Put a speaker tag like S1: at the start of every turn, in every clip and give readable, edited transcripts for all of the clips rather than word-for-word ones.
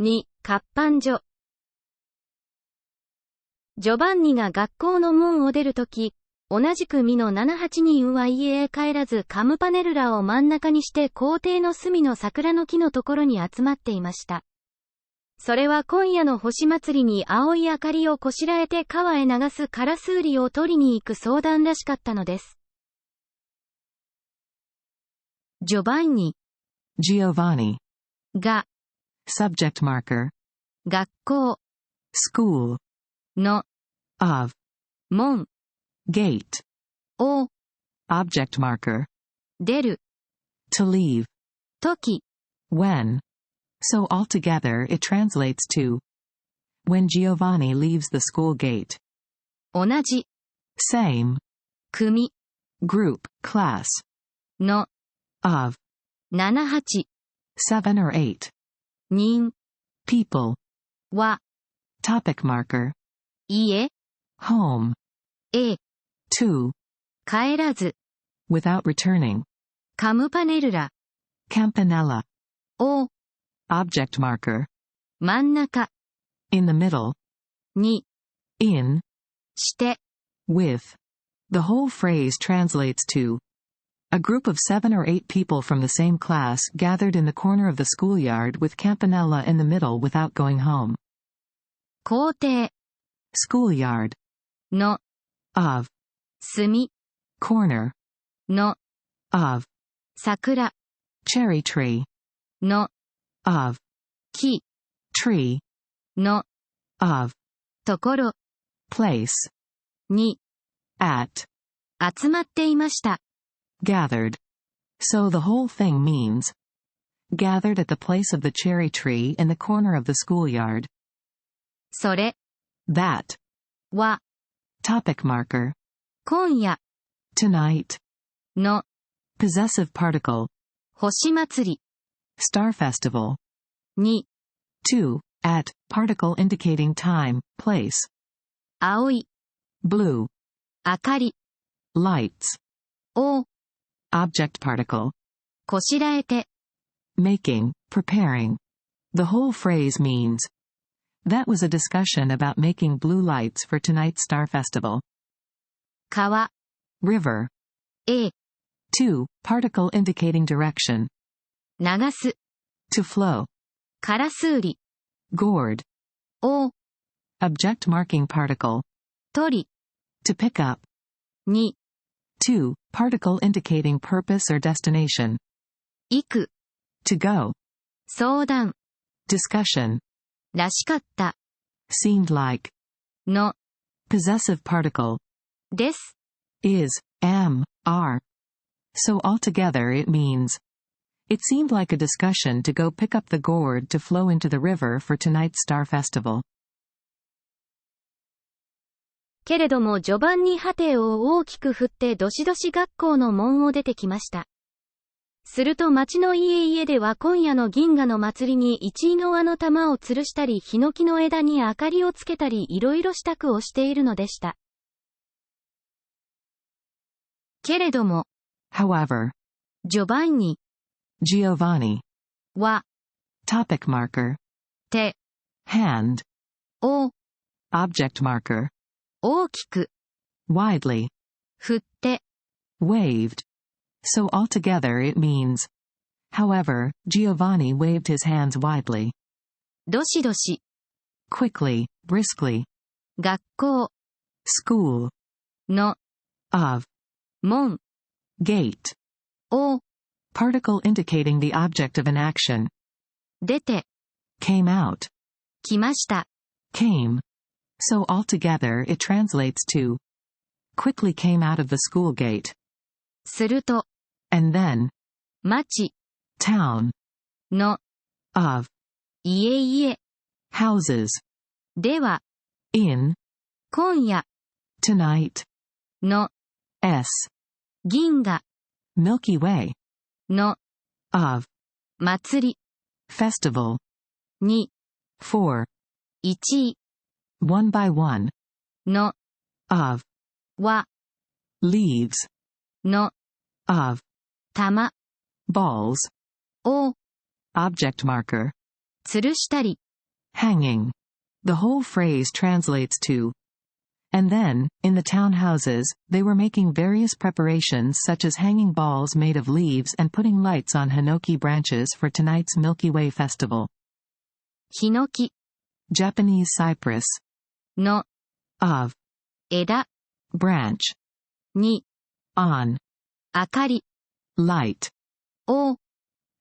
S1: 2、活版所。ジョバンニが学校の門を出るとき、同じくミの7、8人は家へ帰らずカムパネルラを真ん中にして校庭の隅の桜の木のところに集まっていました。それは今夜の星祭りに青い明かりをこしらえて川へ流すカラスウリを取りに行く相談らしかったのです。ジョバンニ
S2: Giovanni
S1: が
S2: subject marker
S1: 学校
S2: school
S1: の
S2: of
S1: 門
S2: gate
S1: を
S2: object marker
S1: 出る
S2: to leave
S1: とき
S2: when. So altogether it translates to when Giovanni leaves the school gate.
S1: 同じ
S2: Same
S1: 組
S2: group class
S1: の
S2: of
S1: 7、8
S2: 7 or 8
S1: 人
S2: people
S1: は
S2: topic marker
S1: 家
S2: home
S1: へ
S2: to
S1: 帰らず
S2: without returning
S1: カムパネルラ
S2: Campanella
S1: を
S2: object marker
S1: 真ん中
S2: in the middle
S1: に
S2: in
S1: して
S2: with. The whole phrase translates to a group of 7 or 8 people from the same class gathered in the corner of the schoolyard with Campanella in the middle without going home.
S1: 校庭
S2: Schoolyard
S1: の
S2: of
S1: 隅
S2: corner
S1: の
S2: of
S1: 桜
S2: cherry tree
S1: の
S2: of
S1: 木
S2: tree
S1: の
S2: of
S1: ところ
S2: place
S1: に
S2: at
S1: 集まっていました。
S2: gathered. So the whole thing means gathered at the place of the cherry tree in the corner of the schoolyard.
S1: それ
S2: That
S1: は
S2: topic marker
S1: 今夜
S2: tonight
S1: の
S2: possessive particle
S1: 星祭り
S2: star festival
S1: に
S2: to at particle indicating time, place
S1: 青い
S2: blue
S1: 明かり
S2: lights
S1: を
S2: object particle
S1: こしらえて
S2: making, preparing. The whole phrase means that was a discussion about making blue lights for tonight's star festival.
S1: 川
S2: River
S1: へ
S2: to particle indicating direction
S1: 流す
S2: to flow
S1: カラスウリ
S2: gourd
S1: を
S2: object marking particle
S1: 取り
S2: to pick up
S1: に
S2: to particle indicating purpose or destination
S1: 行く
S2: to go
S1: 相談
S2: discussion
S1: らしかった
S2: seemed like
S1: の
S2: possessive particle
S1: です
S2: is am are. So altogether it means it seemed like a discussion to go pick up the gourd to flow into the river for tonight's star festival.
S1: けれどもジョバンニハテを大きく振ってどしどし学校の門を出てきました。すると町の家々では今夜の銀河の祭りに一位の輪の玉を吊るしたりヒノキの枝に明かりをつけたりいろいろ支度をしているのでした。けれども、
S2: However,
S1: ジョバンニ
S2: Giovanni
S1: は
S2: topic marker
S1: 手
S2: hand
S1: を
S2: object marker
S1: 大きく
S2: widely
S1: 振って
S2: waved. So altogether it means however, Giovanni waved his hands widely
S1: どしどし
S2: quickly, briskly
S1: 学校
S2: school
S1: の
S2: of
S1: 門
S2: gate
S1: を
S2: particle indicating the object of an action
S1: 出て
S2: came out
S1: きました。
S2: came. So altogether it translates to quickly came out of the school gate.
S1: すると
S2: And then
S1: 町
S2: town
S1: の
S2: of
S1: 家々
S2: houses
S1: では
S2: in
S1: 今夜
S2: tonight
S1: の
S2: s
S1: 銀河
S2: Milky Way
S1: の
S2: of
S1: 祭り
S2: festival
S1: に
S2: for
S1: 1位
S2: one by one
S1: の
S2: of
S1: は
S2: leaves
S1: の
S2: of
S1: 玉
S2: balls
S1: を
S2: object marker
S1: 吊るしたり
S2: hanging. The whole phrase translates to, and then, in the townhouses, they were making various preparations such as hanging balls made of leaves and putting lights on hinoki branches for tonight's Milky Way festival.
S1: ヒノキ
S2: Japanese cypress.
S1: の
S2: Of.
S1: 枝
S2: Branch.
S1: に
S2: On.
S1: 明かり
S2: Light.
S1: を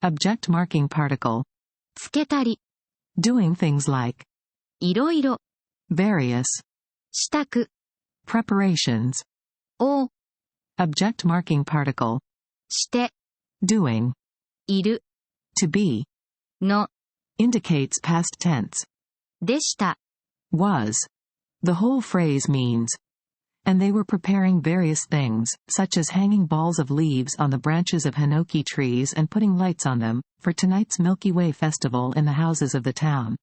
S2: Object marking particle.
S1: つけたり
S2: Doing things like.
S1: いろいろ
S2: Various.
S1: 支度
S2: Preparations.
S1: を
S2: Object marking particle.
S1: して
S2: Doing.
S1: いる
S2: To be.
S1: の
S2: Indicates past tense.
S1: でした
S2: Was. The whole phrase means. And they were preparing various things, such as hanging balls of leaves on the branches of hinoki trees and putting lights on them, for tonight's Milky Way festival in the houses of the town.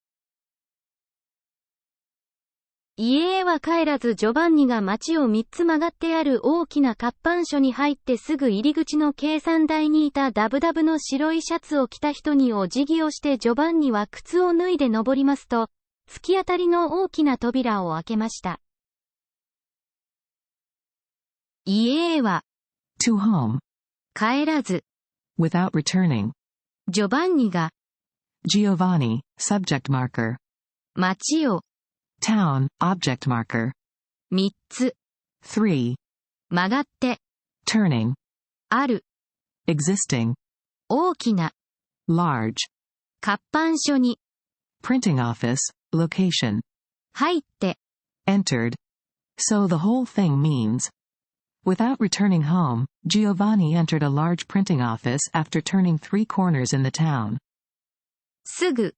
S1: 家へは帰らずジョバンニが街を3つ曲がってある大きな活版所に入ってすぐ入り口の計算台にいたダブダブの白いシャツを着た人にお辞儀をしてジョバンニは靴を脱いで登りますと、突き当たりの大きな扉を開けました。家へは
S2: To home.
S1: 帰らず
S2: Without returning.
S1: ジョバンニが
S2: Giovanni, subject marker.
S1: 街を
S2: Town, object marker.
S1: 3つ
S2: 3.
S1: 曲がって
S2: Turning.
S1: ある
S2: Existing.
S1: 大きな
S2: Large.
S1: 活版所に
S2: Printing office, location.
S1: 入って
S2: Entered. So the whole thing means. Without returning home, Giovanni entered a large printing office after turning 3 corners in the town.
S1: すぐ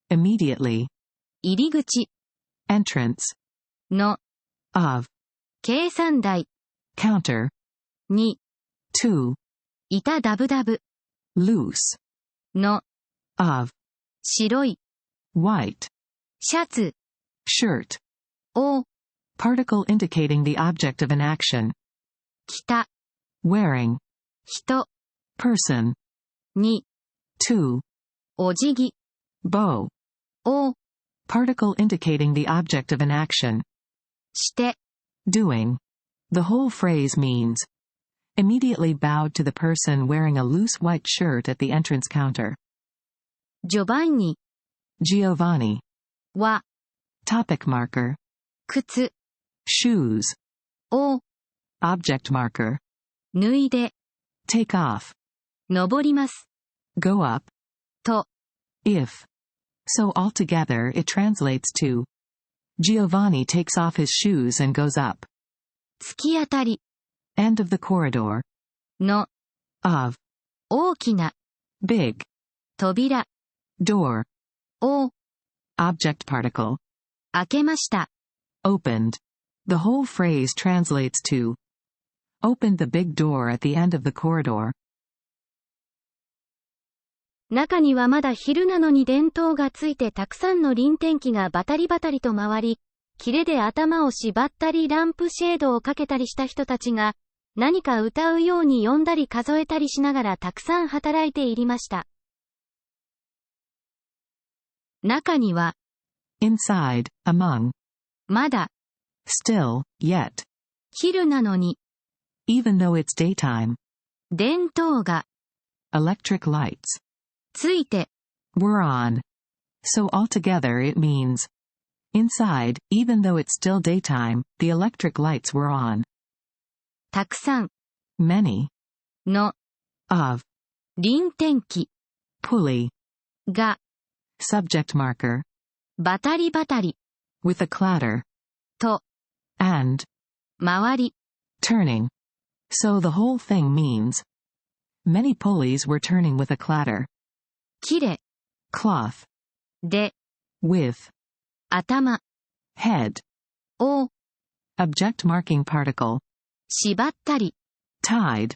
S2: Immediately.
S1: 入り口
S2: Entrance.
S1: の
S2: Of.
S1: 計算台
S2: Counter.
S1: に
S2: To.
S1: いたダブダブ
S2: Loose.
S1: の
S2: Of.
S1: 白い
S2: White.
S1: シャツ
S2: Shirt.
S1: を
S2: Particle indicating the object of an action.
S1: 着た
S2: Wearing.
S1: 人
S2: Person.
S1: に
S2: To.
S1: お辞儀
S2: Bow.
S1: を
S2: Particle indicating the object of an action.
S1: して
S2: Doing. The whole phrase means. Immediately bowed to the person wearing a loose white shirt at the entrance counter.
S1: ジョバンニ
S2: Giovanni.
S1: は
S2: Topic marker.
S1: 靴
S2: Shoes.
S1: を
S2: Object marker.
S1: 脱いで
S2: Take off.
S1: 登ります
S2: Go up.
S1: と
S2: If. So altogether it translates to. Giovanni takes off his shoes and goes up.
S1: 突き当たり
S2: End of the corridor.
S1: の
S2: Of.
S1: 大きな
S2: Big.
S1: 扉
S2: Door.
S1: を
S2: Object particle.
S1: 開けました
S2: Opened. The whole phrase translates to. Opened the big door at the end of the corridor.
S1: 中にはまだ昼なのに電灯がついてたくさんの輪転機がバタリバタリと回り、切れで頭を縛ったりランプシェードをかけたりした人たちが、何か歌うように読んだり数えたりしながらたくさん働いていました。中には、
S2: Inside, among.
S1: まだ、
S2: Still, yet.
S1: 昼なのに、
S2: Even though it's daytime.
S1: 電灯が、
S2: Electric lights.
S1: ついて、
S2: Were on. So altogether it means. Inside, even though it's still daytime, the electric lights were on.
S1: たくさん、
S2: Many.
S1: の、
S2: Of.
S1: 輪転機
S2: Pulley.
S1: が、
S2: Subject marker.
S1: バタリバタリ
S2: With a clatter.
S1: と、
S2: And.
S1: 回り
S2: Turning. So the whole thing means. Many pulleys were turning with a clatter.
S1: 切れ
S2: Cloth.
S1: で、
S2: With.
S1: 頭
S2: Head.
S1: を
S2: Object marking particle.
S1: 縛ったり
S2: Tied.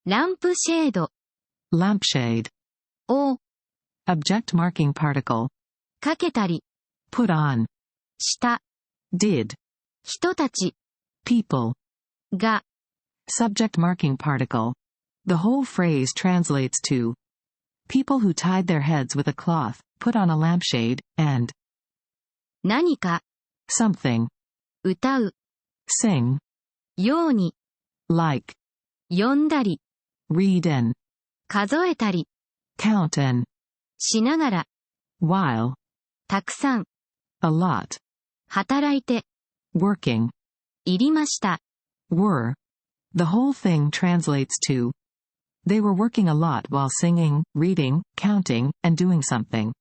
S1: ランプシェード
S2: Lampshade.
S1: を
S2: Object marking particle.
S1: かけたり
S2: Put on.
S1: した
S2: Did.
S1: 人たち
S2: People.
S1: が
S2: Subject marking particle. The whole phrase translates to. People who tied their heads with a cloth, put on a lampshade, and.
S1: 何か、
S2: something,
S1: 歌う、
S2: sing,
S1: ように、
S2: like,
S1: 読んだり、
S2: read in,
S1: 数えたり、
S2: count in,
S1: しながら、
S2: while,
S1: たくさん、
S2: a lot,
S1: 働いて、
S2: working,
S1: いりました。
S2: were. The whole thing translates to, they were working a lot while singing, reading, counting, and doing something.